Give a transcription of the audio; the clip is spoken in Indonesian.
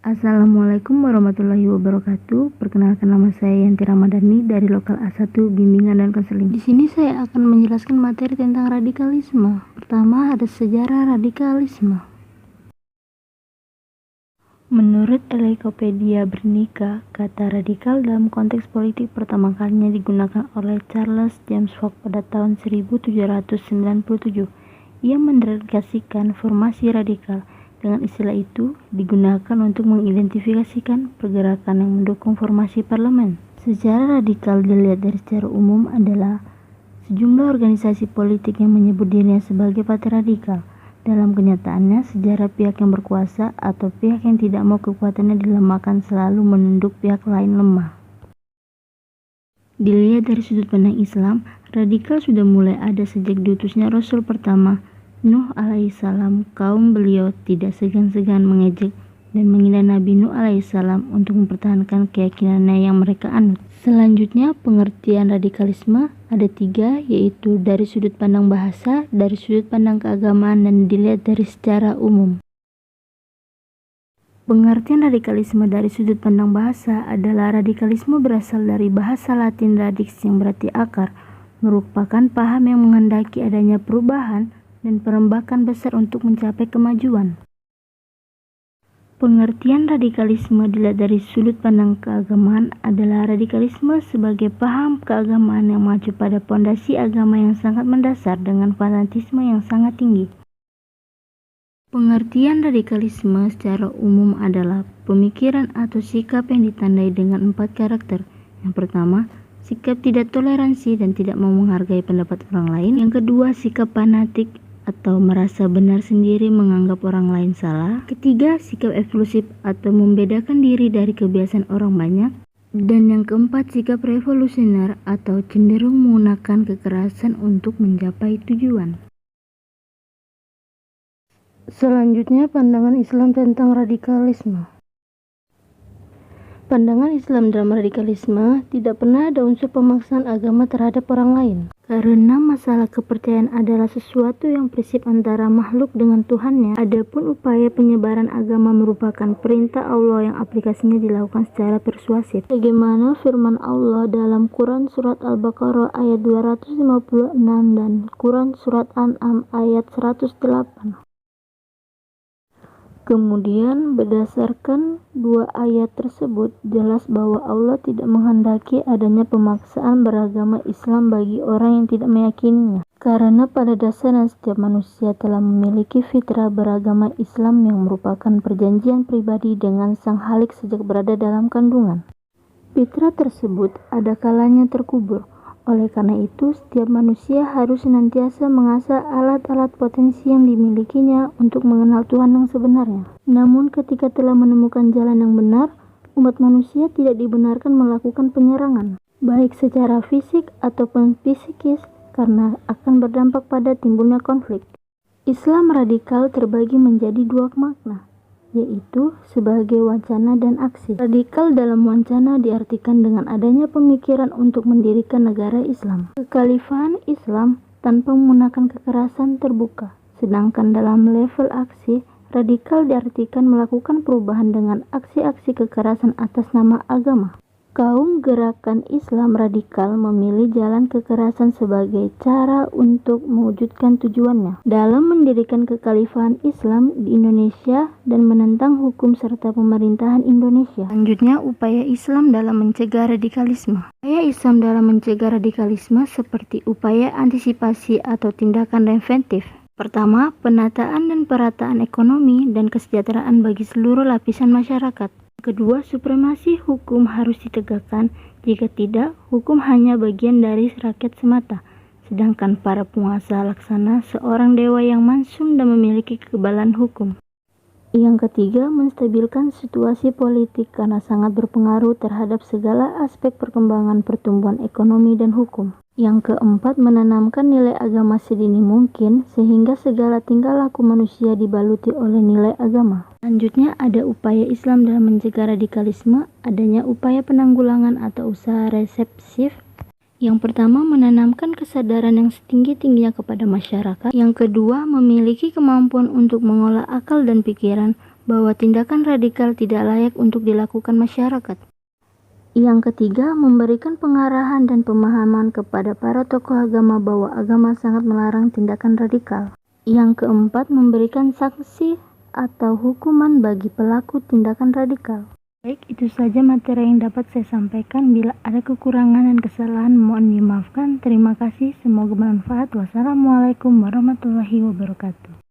Assalamualaikum warahmatullahi wabarakatuh. Perkenalkan, nama saya Yanti Ramadhani dari Lokal A1 Bimbingan dan Konseling. Di sini saya akan menjelaskan materi tentang radikalisme. Pertama, ada sejarah radikalisme. Menurut Encyclopedia Britannica, kata radikal dalam konteks politik pertama kalinya digunakan oleh Charles James Fox pada tahun 1797. Ia mendedikasikan formasi radikal. Dengan istilah itu digunakan untuk mengidentifikasikan pergerakan yang mendukung formasi parlemen. Sejarah radikal dilihat dari secara umum adalah sejumlah organisasi politik yang menyebut dirinya sebagai partai radikal. Dalam kenyataannya, sejarah pihak yang berkuasa atau pihak yang tidak mau kekuatannya dilemahkan selalu menunduk pihak lain lemah. Dilihat dari sudut pandang Islam, radikal sudah mulai ada sejak diutusnya Rasul pertama, Nuh alaihissalam. Kaum beliau tidak segan-segan mengejek dan menghina Nabi Nuh alaihissalam untuk mempertahankan keyakinannya yang mereka anut. Selanjutnya, pengertian radikalisme ada 3, yaitu dari sudut pandang bahasa, dari sudut pandang keagamaan, dan dilihat dari secara umum. Pengertian radikalisme dari sudut pandang bahasa adalah radikalisme berasal dari bahasa Latin radix yang berarti akar, merupakan paham yang menghendaki adanya perubahan dan perombakan besar untuk mencapai kemajuan. Pengertian radikalisme dilihat dari sudut pandang keagamaan adalah radikalisme sebagai paham keagamaan yang mengacu pada pondasi agama yang sangat mendasar dengan fanatisme yang sangat tinggi. Pengertian radikalisme secara umum adalah pemikiran atau sikap yang ditandai dengan 4 karakter. Yang pertama, sikap tidak toleransi dan tidak mau menghargai pendapat orang lain. Yang kedua, sikap fanatik atau merasa benar sendiri menganggap orang lain salah. Ketiga, sikap eksklusif atau membedakan diri dari kebiasaan orang banyak. Dan yang keempat, sikap revolusioner atau cenderung menggunakan kekerasan untuk mencapai tujuan. Selanjutnya, pandangan Islam tentang radikalisme. Pandangan Islam dalam radikalisme tidak pernah ada unsur pemaksaan agama terhadap orang lain. Karena masalah kepercayaan adalah sesuatu yang prinsip antara makhluk dengan Tuhannya, adapun upaya penyebaran agama merupakan perintah Allah yang aplikasinya dilakukan secara persuasif. Bagaimana firman Allah dalam Quran Surat Al-Baqarah ayat 256 dan Quran Surat An'am ayat 108. Kemudian berdasarkan 2 ayat tersebut, jelas bahwa Allah tidak menghendaki adanya pemaksaan beragama Islam bagi orang yang tidak meyakininya. Karena pada dasarnya setiap manusia telah memiliki fitrah beragama Islam yang merupakan perjanjian pribadi dengan Sang Khalik sejak berada dalam kandungan. Fitrah tersebut ada kalanya terkubur. Oleh karena itu, setiap manusia harus senantiasa mengasah alat-alat potensi yang dimilikinya untuk mengenal Tuhan yang sebenarnya. Namun ketika telah menemukan jalan yang benar, umat manusia tidak dibenarkan melakukan penyerangan, baik secara fisik ataupun psikis, karena akan berdampak pada timbulnya konflik. Islam radikal terbagi menjadi 2 makna, yaitu sebagai wacana dan aksi. Radikal dalam wacana diartikan dengan adanya pemikiran untuk mendirikan negara Islam, kekhalifahan Islam tanpa menggunakan kekerasan terbuka. Sedangkan dalam level aksi, radikal diartikan melakukan perubahan dengan aksi-aksi kekerasan atas nama agama. Kaum gerakan Islam radikal memilih jalan kekerasan sebagai cara untuk mewujudkan tujuannya dalam mendirikan kekhalifahan Islam di Indonesia dan menentang hukum serta pemerintahan Indonesia. Selanjutnya, upaya Islam dalam mencegah radikalisme. Upaya Islam dalam mencegah radikalisme seperti upaya antisipasi atau tindakan preventif. Pertama, penataan dan perataan ekonomi dan kesejahteraan bagi seluruh lapisan masyarakat. Kedua, supremasi hukum harus ditegakkan. Jika tidak, hukum hanya bagian dari rakyat semata. Sedangkan para penguasa laksana seorang dewa yang mansum dan memiliki kekebalan hukum. Yang ketiga, menstabilkan situasi politik karena sangat berpengaruh terhadap segala aspek perkembangan pertumbuhan ekonomi dan hukum. Yang keempat, menanamkan nilai agama sedini mungkin sehingga segala tingkah laku manusia dibaluti oleh nilai agama. Selanjutnya, ada upaya Islam dalam mencegah radikalisme, adanya upaya penanggulangan atau usaha resepsif. Yang pertama, menanamkan kesadaran yang setinggi-tingginya kepada masyarakat. Yang kedua, memiliki kemampuan untuk mengolah akal dan pikiran, bahwa tindakan radikal tidak layak untuk dilakukan masyarakat. Yang ketiga, memberikan pengarahan dan pemahaman kepada para tokoh agama bahwa agama sangat melarang tindakan radikal. Yang keempat, memberikan sanksi atau hukuman bagi pelaku tindakan radikal. Baik, itu saja materi yang dapat saya sampaikan. Bila ada kekurangan dan kesalahan, mohon dimaafkan. Terima kasih, semoga bermanfaat. Wassalamualaikum warahmatullahi wabarakatuh.